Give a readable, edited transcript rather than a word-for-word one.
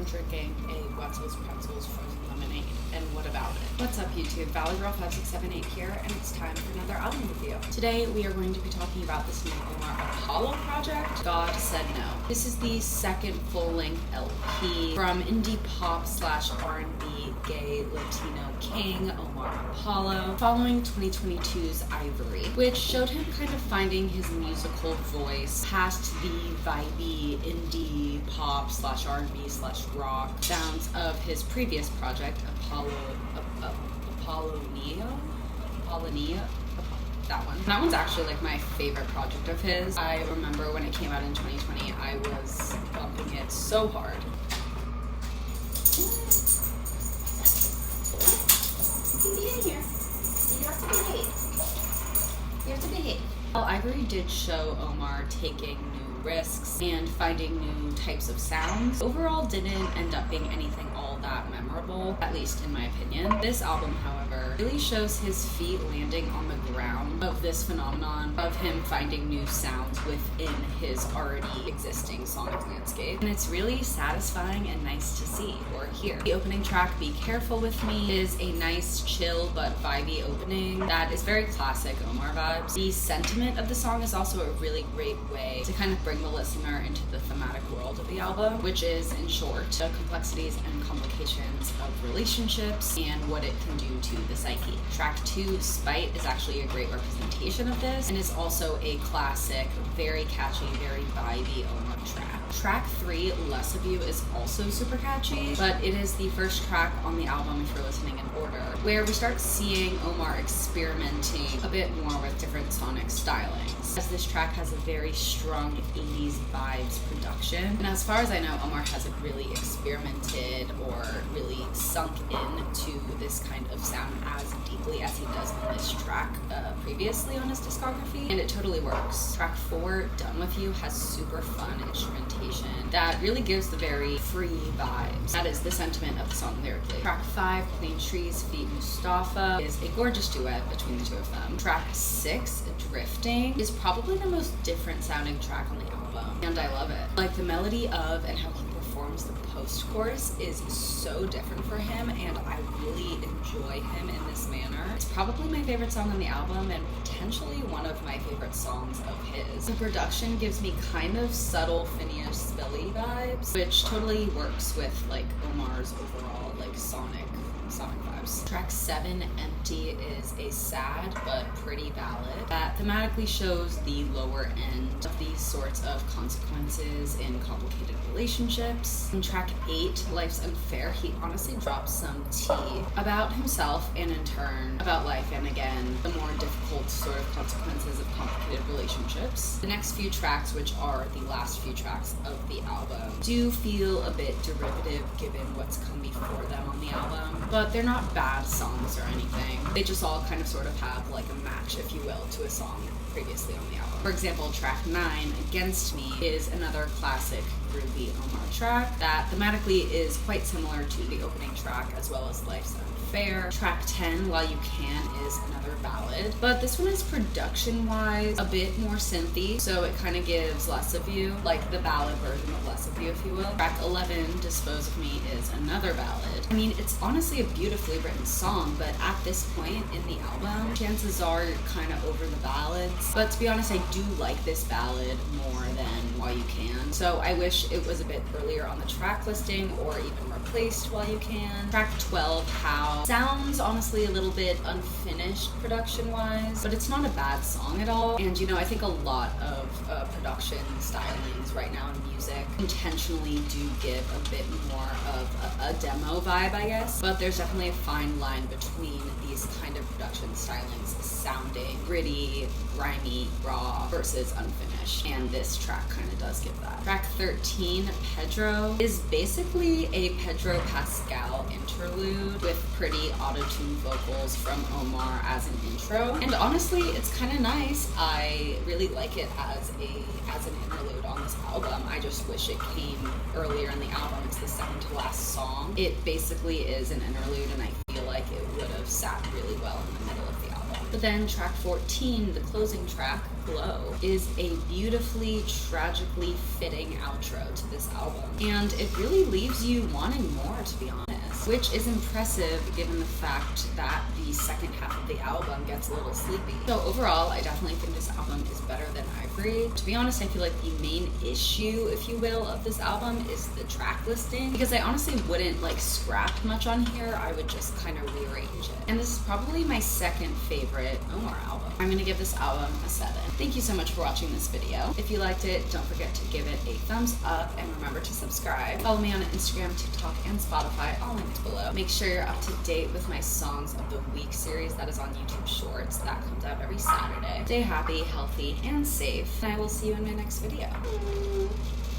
I'm drinking a Wetzel's Pretzels frozen lemonade. And what about it? What's up, YouTube? Valley Girl 5678 here, and it's time for another album review. Today we are going to be talking about this new Omar Apollo project, God Said No. This is the second full-length LP from indie pop / R&B gay Latino king Omar Apollo, following 2022's Ivory, which showed him kind of finding his musical voice past the vibey indie pop / R&B / rock sounds of his previous project, Apollonia. That one's actually like my favorite project of his. I remember when it came out in 2020, I was bumping it so hard. You can be in here. You have to behave. You have to behave. Well, Ivory did show Omar taking new risks and finding new types of sounds. Overall, didn't end up being anything all that memorable, at least in my opinion. This album, however, really shows his feet landing on the ground of this phenomenon of him finding new sounds within his already existing sonic landscape. And it's really satisfying and nice to see or hear. The opening track, Be Careful With Me, is a nice, chill, but vibey opening that is very classic Omar vibes. The sentiment of the song is also a really great way to kind of bring the listener into the thematic world of the album, which is, in short, the complexities and complications of relationships and what it can do to the psyche. Track 2, Spite, is actually a great representation of this and is also a classic, very catchy, very vibey Omar track. Track 3, Less of You, is also super catchy, but it is the first track on the album if you're listening in order, where we start seeing Omar experimenting a bit more with different sonic stylings, as this track has a very strong 80s vibes production. And as far as I know, Omar hasn't really experimented or really sunk into this kind of sound as deeply as he does in this track previously on his discography, and it totally works. Track 4, Done With You, has super fun instrumentation that really gives the very free vibes. That is the sentiment of the song lyrically. Track 5, Plain Trees feat. Mustafa, is a gorgeous duet between the two of them. Track 6, Drifting, is probably the most different sounding track on the album, and I love it. Like, the melody of and how he performs the post-chorus is so different for him, and I really enjoy him in this manner. It's probably my favorite song on the album and potentially one of my favorite songs of his. The production gives me kind of subtle Phineas Billy vibes, which totally works with like Omar's overall like sonic vibes. Track 7, Empty, is a sad but pretty ballad that thematically shows the lower end of these sorts of consequences in complicated relationships. In track 8, Life's Unfair, he honestly drops some tea about himself and in turn about life, and again, the more difficult sort of consequences of complicated relationships. The next few tracks, which are the last few tracks of the album, do feel a bit derivative given what's come before them on the album, but they're not bad songs or anything. They just all kind of sort of have like a match, if you will, to a song previously on the album. For example, track 9, Against Me, is another classic groovy Omar track that thematically is quite similar to the opening track as well as Life's Unfair. Track 10, While You Can, is another ballad, but this one is production-wise a bit more synthy, so it kind of gives Less of You, like the ballad version of Less of You, if you will. Track 11, Dispose of Me, is another ballad. I mean, it's honestly a beautifully written song, but at this point in the album, chances are you're kind of over the ballads. But to be honest, I do like this ballad more than While You Can, so I wish it was a bit earlier on the track listing or even replaced While You Can. Track 12, How, sounds honestly a little bit unfinished production-wise, but it's not a bad song at all. And you know, I think a lot of production stylings right now in music intentionally do give a bit more of a demo vibe, I guess, but there's definitely a fine line between these kind of production stylings sounding gritty, grimy, raw versus unfinished, and this track kind of does give that. Track 13, Pedro, is basically a Pedro Pascal interlude with pretty auto-tuned vocals from Omar as an intro, and honestly it's kind of nice. I really like it as an interlude on this album. I just wish it came earlier in the album. It's the second to last song. It basically is an interlude, and I feel like it would have sat really well in the middle of the album. But then track 14, the closing track, Glow, is a beautifully, tragically fitting outro to this album. And it really leaves you wanting more, to be honest, which is impressive given the fact that the second half of the album gets a little sleepy. So overall, I definitely think this album is better than Ivory. To be honest, I feel like the main issue, if you will, of this album is the track listing, because I honestly wouldn't like scrap much on here. I would just kind of rearrange it. And this is probably my second favorite Omar album. I'm gonna give this album a 7. Thank you so much for watching this video. If you liked it, don't forget to give it a thumbs up and remember to subscribe. Follow me on Instagram, TikTok, and Spotify, all linked below. Make sure you're up to date with my Songs of the Week series that is on YouTube Shorts. That comes out every Saturday. Stay happy, healthy, and safe, and I will see you in my next video.